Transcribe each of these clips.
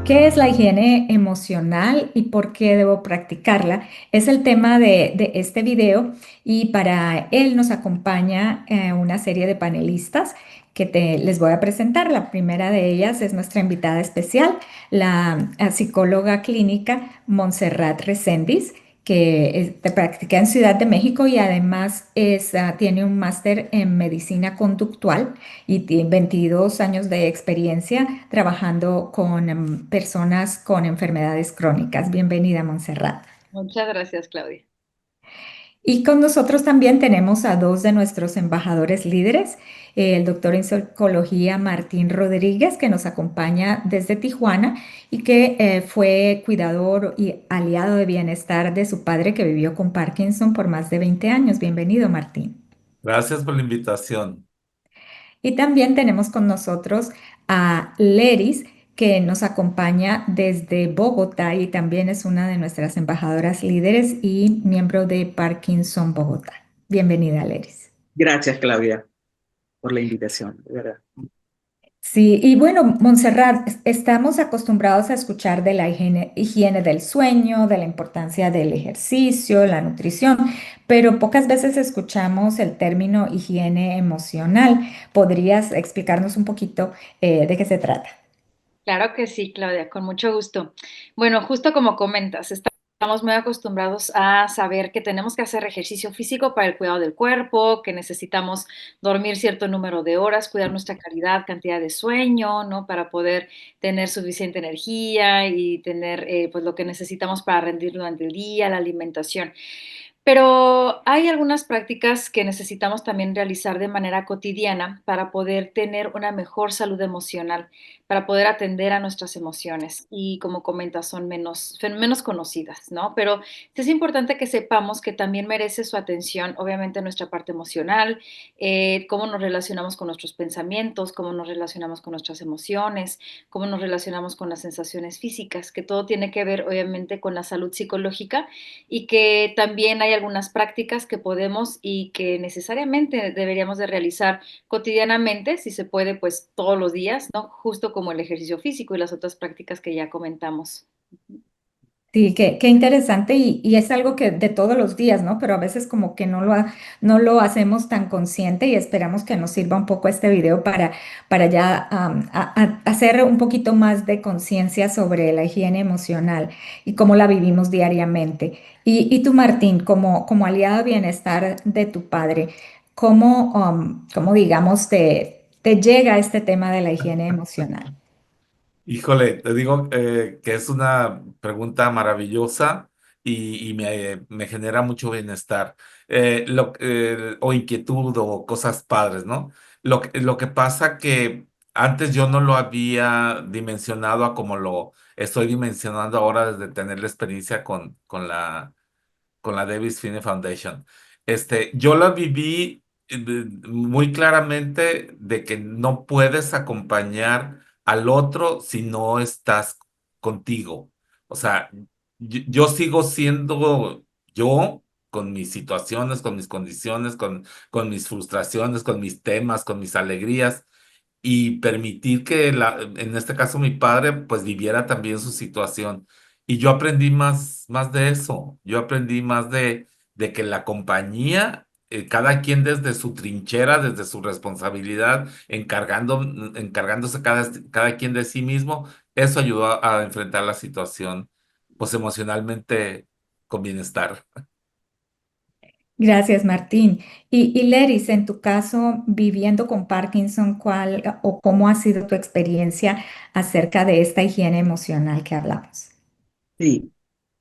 ¿Qué es la higiene emocional y por qué debo practicarla? Es el tema de este video y para él nos acompaña una serie de panelistas que les voy a presentar. La primera de ellas es nuestra invitada especial, la psicóloga clínica Montserrat Reséndiz, que practica en Ciudad de México y además tiene un máster en medicina conductual y tiene 22 años de experiencia trabajando con personas con enfermedades crónicas. Bienvenida, Montserrat. Muchas gracias, Claudia. Y con nosotros también tenemos a dos de nuestros embajadores líderes, el doctor en psicología Martín Rodríguez, que nos acompaña desde Tijuana y que fue cuidador y aliado de bienestar de su padre que vivió con Parkinson por más de 20 años. Bienvenido, Martín. Gracias por la invitación. Y también tenemos con nosotros a Leris, que nos acompaña desde Bogotá y también es una de nuestras embajadoras líderes y miembro de Parkinson Bogotá. Bienvenida, Leris. Gracias, Claudia, por la invitación, de verdad. Sí, y bueno, Montserrat, estamos acostumbrados a escuchar de la higiene del sueño, de la importancia del ejercicio, la nutrición, pero pocas veces escuchamos el término higiene emocional. ¿Podrías explicarnos un poquito de qué se trata? Claro que sí, Claudia, con mucho gusto. Bueno, justo como comentas, estamos muy acostumbrados a saber que tenemos que hacer ejercicio físico para el cuidado del cuerpo, que necesitamos dormir cierto número de horas, cuidar nuestra calidad, cantidad de sueño, ¿no? Para poder tener suficiente energía y tener pues lo que necesitamos para rendir durante el día, la alimentación. Pero hay algunas prácticas que necesitamos también realizar de manera cotidiana para poder tener una mejor salud emocional, para poder atender a nuestras emociones y como comentas son menos conocidas, ¿no? Pero sí es importante que sepamos que también merece su atención, obviamente nuestra parte emocional, cómo nos relacionamos con nuestros pensamientos, cómo nos relacionamos con nuestras emociones, cómo nos relacionamos con las sensaciones físicas, que todo tiene que ver obviamente con la salud psicológica y que también hay algunas prácticas que podemos y que necesariamente deberíamos de realizar cotidianamente, si se puede, pues todos los días, ¿no? Justo como el ejercicio físico y las otras prácticas que ya comentamos. Sí, qué interesante y es algo que de todos los días, ¿no? Pero a veces como que no lo hacemos tan consciente y esperamos que nos sirva un poco este video para ya hacer un poquito más de conciencia sobre la higiene emocional y cómo la vivimos diariamente. Y tú, Martín, como aliado de bienestar de tu padre, ¿cómo digamos, te llega este tema de la higiene emocional? Híjole, te digo que es una pregunta maravillosa y me genera mucho bienestar o inquietud o cosas padres, ¿no? Lo que pasa que antes yo no lo había dimensionado a como lo estoy dimensionando ahora desde tener la experiencia con la Davis Finney Foundation. Yo la viví muy claramente de que no puedes acompañar al otro si no estás contigo. O sea, yo sigo siendo yo con mis situaciones, con mis condiciones, con mis frustraciones, con mis temas, con mis alegrías y permitir que en este caso mi padre pues viviera también su situación. Y yo aprendí más de eso, yo aprendí más de que la compañía, cada quien desde su trinchera, desde su responsabilidad, encargándose cada quien de sí mismo, eso ayudó a enfrentar la situación pues emocionalmente con bienestar. Gracias, Martín. Y Leris, en tu caso, viviendo con Parkinson, ¿cuál o cómo ha sido tu experiencia acerca de esta higiene emocional que hablamos? Sí,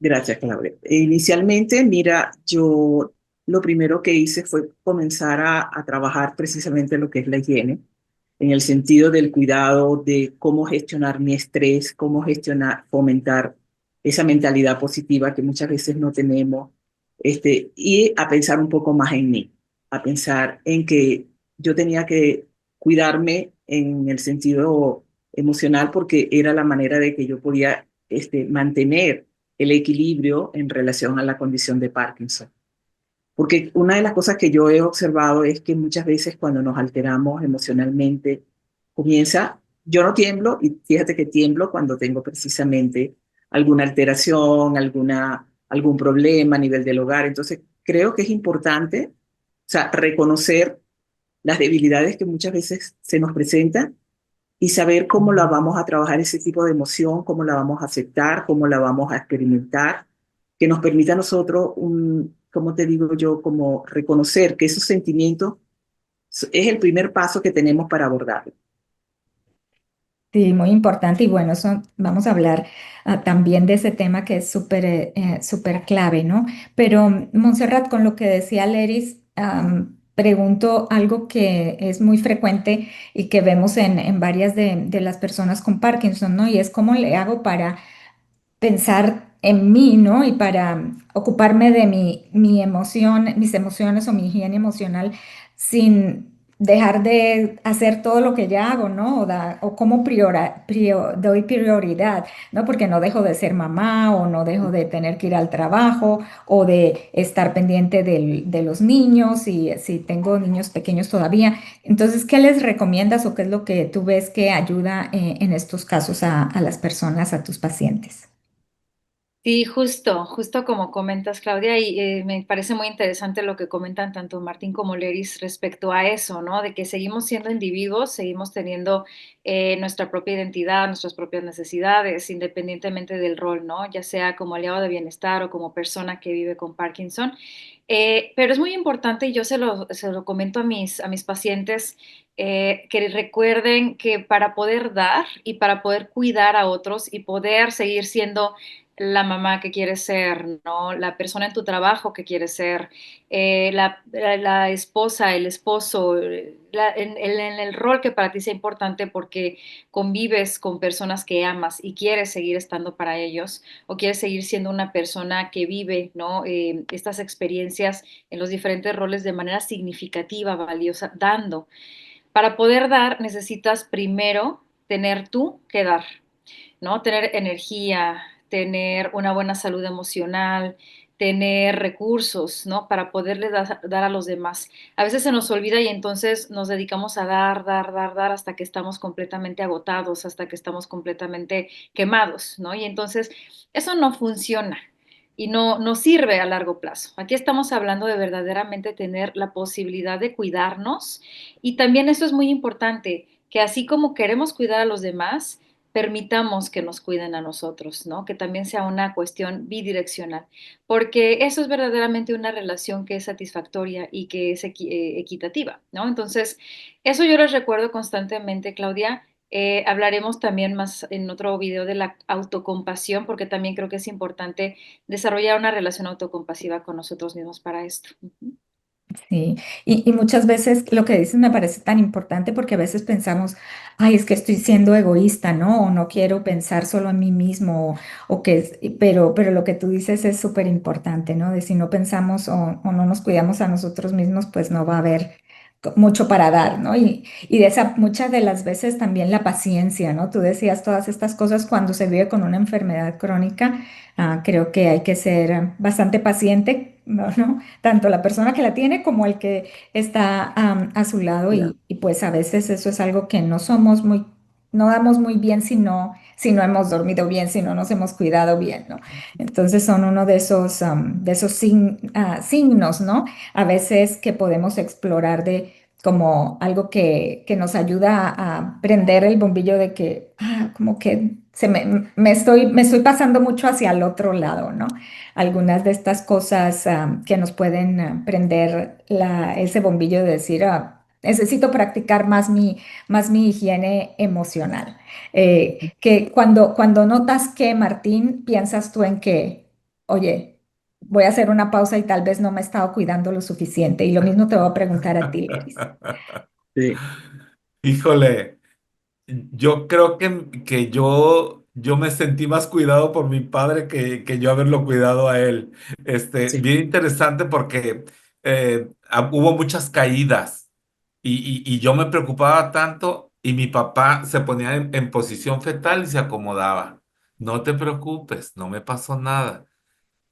gracias, Claudia. Inicialmente, mira, yo lo primero que hice fue comenzar a trabajar precisamente lo que es la higiene, en el sentido del cuidado de cómo gestionar mi estrés, cómo gestionar, fomentar esa mentalidad positiva que muchas veces no tenemos, y a pensar un poco más en mí, a pensar en que yo tenía que cuidarme en el sentido emocional porque era la manera de que yo podía mantener el equilibrio en relación a la condición de Parkinson. Porque una de las cosas que yo he observado es que muchas veces cuando nos alteramos emocionalmente, comienza yo no tiemblo y fíjate que tiemblo cuando tengo precisamente alguna alteración, algún problema a nivel del hogar. Entonces, creo que es importante, o sea, reconocer las debilidades que muchas veces se nos presentan y saber cómo la vamos a trabajar ese tipo de emoción, cómo la vamos a aceptar, cómo la vamos a experimentar, que nos permita a nosotros, ¿cómo te digo yo? Como reconocer que esos sentimientos es el primer paso que tenemos para abordarlo. Sí, muy importante. Y bueno, vamos a hablar también de ese tema que es súper súper clave, ¿no? Pero, Montserrat, con lo que decía Leris, pregunto algo que es muy frecuente y que vemos en varias de las personas con Parkinson, ¿no? Y es cómo le hago para pensar en mí, ¿no? Y para ocuparme de mi emoción, mis emociones o mi higiene emocional sin dejar de hacer todo lo que ya hago, ¿no? O cómo doy prioridad, ¿no? Porque no dejo de ser mamá o no dejo de tener que ir al trabajo o de estar pendiente de los niños y si tengo niños pequeños todavía. Entonces, ¿qué les recomiendas o qué es lo que tú ves que ayuda en estos casos a las personas, a tus pacientes? Sí, justo como comentas, Claudia, y me parece muy interesante lo que comentan tanto Martín como Leris respecto a eso, ¿no? De que seguimos siendo individuos, seguimos teniendo nuestra propia identidad, nuestras propias necesidades, independientemente del rol, ¿no? Ya sea como aliado de bienestar o como persona que vive con Parkinson. Pero es muy importante, y yo se lo comento a mis pacientes, que recuerden que para poder dar y para poder cuidar a otros y poder seguir siendo la mamá que quieres ser, ¿no? La persona en tu trabajo que quieres ser, la esposa, el esposo, en el rol que para ti sea importante porque convives con personas que amas y quieres seguir estando para ellos o quieres seguir siendo una persona que vive, ¿no? Estas experiencias en los diferentes roles de manera significativa, valiosa, dando. Para poder dar necesitas primero tener tú que dar, ¿no? Tener energía, tener una buena salud emocional, tener recursos, ¿no? Para poderle dar a los demás. A veces se nos olvida y entonces nos dedicamos a dar hasta que estamos completamente agotados, hasta que estamos completamente quemados, ¿no? Y entonces eso no funciona y no sirve a largo plazo. Aquí estamos hablando de verdaderamente tener la posibilidad de cuidarnos y también eso es muy importante, que así como queremos cuidar a los demás, permitamos que nos cuiden a nosotros, ¿no? Que también sea una cuestión bidireccional, porque eso es verdaderamente una relación que es satisfactoria y que es equitativa, ¿no? Entonces, eso yo les recuerdo constantemente, Claudia. Hablaremos también más en otro video de la autocompasión, porque también creo que es importante desarrollar una relación autocompasiva con nosotros mismos para esto. Ujú. Sí, y muchas veces lo que dices me parece tan importante porque a veces pensamos, ay, es que estoy siendo egoísta, ¿no? O no quiero pensar solo en mí mismo, pero lo que tú dices es súper importante, ¿no? De si no pensamos o no nos cuidamos a nosotros mismos, pues no va a haber mucho para dar, ¿no? Y de esa, muchas de las veces también la paciencia, ¿no? Tú decías todas estas cosas cuando se vive con una enfermedad crónica, creo que hay que ser bastante paciente, ¿no? Tanto la persona que la tiene como el que está a su lado Ya. y pues a veces eso es algo que no somos muy, no damos muy bien si no hemos dormido bien, si no nos hemos cuidado bien, ¿no? Entonces son uno de esos signos, ¿no? A veces que podemos explorar de como algo que nos ayuda a prender el bombillo de que, como que me estoy pasando mucho hacia el otro lado, ¿no? Algunas de estas cosas que nos pueden prender ese bombillo de decir, necesito practicar más mi higiene emocional. Que cuando notas que, Martín, piensas tú en que, oye, voy a hacer una pausa y tal vez no me he estado cuidando lo suficiente. Y lo mismo te voy a preguntar a ti, Leris. Sí, Híjole, yo creo que yo me sentí más cuidado por mi padre que yo haberlo cuidado a él. sí. Bien interesante porque hubo muchas caídas y yo me preocupaba tanto y mi papá se ponía en posición fetal y se acomodaba. No te preocupes, no me pasó nada.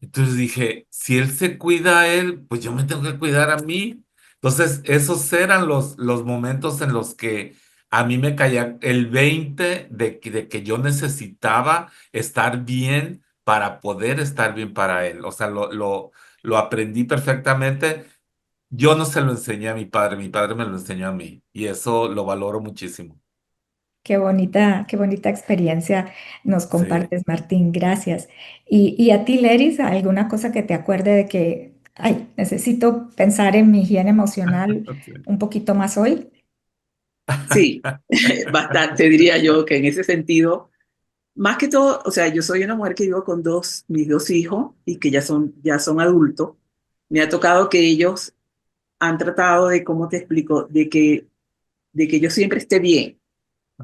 Entonces dije, si él se cuida a él, pues yo me tengo que cuidar a mí. Entonces, esos eran los momentos en los que a mí me caía el 20 de que yo necesitaba estar bien para poder estar bien para él. O sea, lo aprendí perfectamente. Yo no se lo enseñé a mi padre me lo enseñó a mí y eso lo valoro muchísimo. Qué bonita experiencia nos Sí. compartes, Martín, gracias. Y a ti, Leris, ¿alguna cosa que te acuerde de que, ay, necesito pensar en mi higiene emocional un poquito más hoy? Sí, bastante diría yo que en ese sentido, más que todo, o sea, yo soy una mujer que vivo con mis dos hijos y que ya son adultos. Me ha tocado que ellos han tratado de, ¿cómo te explico? De que yo siempre esté bien.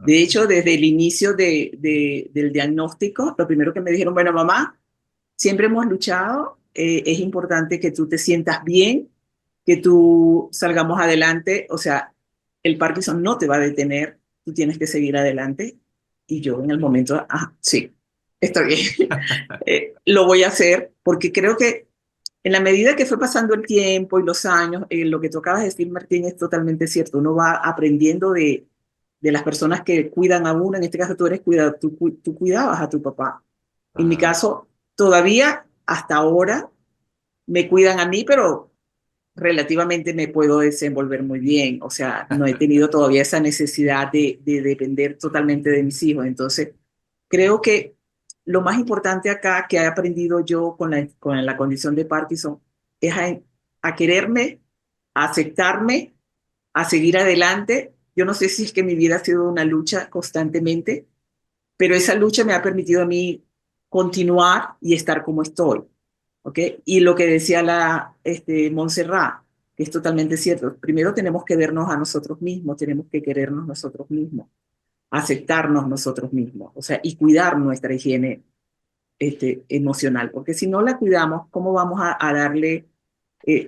De hecho, desde el inicio del diagnóstico, lo primero que me dijeron, bueno, mamá, siempre hemos luchado, es importante que tú te sientas bien, que tú salgamos adelante, o sea, el Parkinson no te va a detener, tú tienes que seguir adelante. Y yo en el momento, sí, está bien, lo voy a hacer porque creo que en la medida que fue pasando el tiempo y los años, lo que tú acabas de decir, Martín, es totalmente cierto. Uno va aprendiendo de las personas que cuidan a uno. En este caso, tú cuidabas a tu papá. En mi Ah. caso, todavía hasta ahora me cuidan a mí, pero relativamente me puedo desenvolver muy bien. O sea, no he tenido todavía esa necesidad de depender totalmente de mis hijos. Entonces, creo que lo más importante acá que he aprendido yo con la condición de Parkinson es a quererme, a aceptarme, a seguir adelante. Yo no sé si es que mi vida ha sido una lucha constantemente, pero esa lucha me ha permitido a mí continuar y estar como estoy, ¿ok? Y lo que decía Montserrat, que es totalmente cierto, primero tenemos que vernos a nosotros mismos, tenemos que querernos nosotros mismos, aceptarnos nosotros mismos, o sea, y cuidar nuestra higiene emocional, porque si no la cuidamos, ¿cómo vamos a darle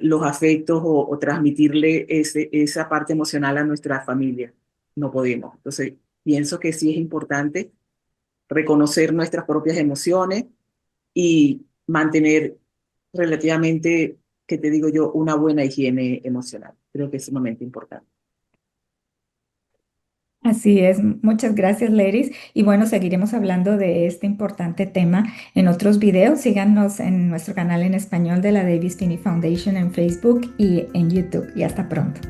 los afectos o transmitirle esa parte emocional a nuestra familia? No podemos. Entonces, pienso que sí es importante reconocer nuestras propias emociones y mantener relativamente, ¿qué te digo yo?, una buena higiene emocional. Creo que es sumamente importante. Así es, muchas gracias, Leris. Y bueno, seguiremos hablando de este importante tema en otros videos. Síganos en nuestro canal en español de la Davis Finney Foundation en Facebook y en YouTube. Y hasta pronto.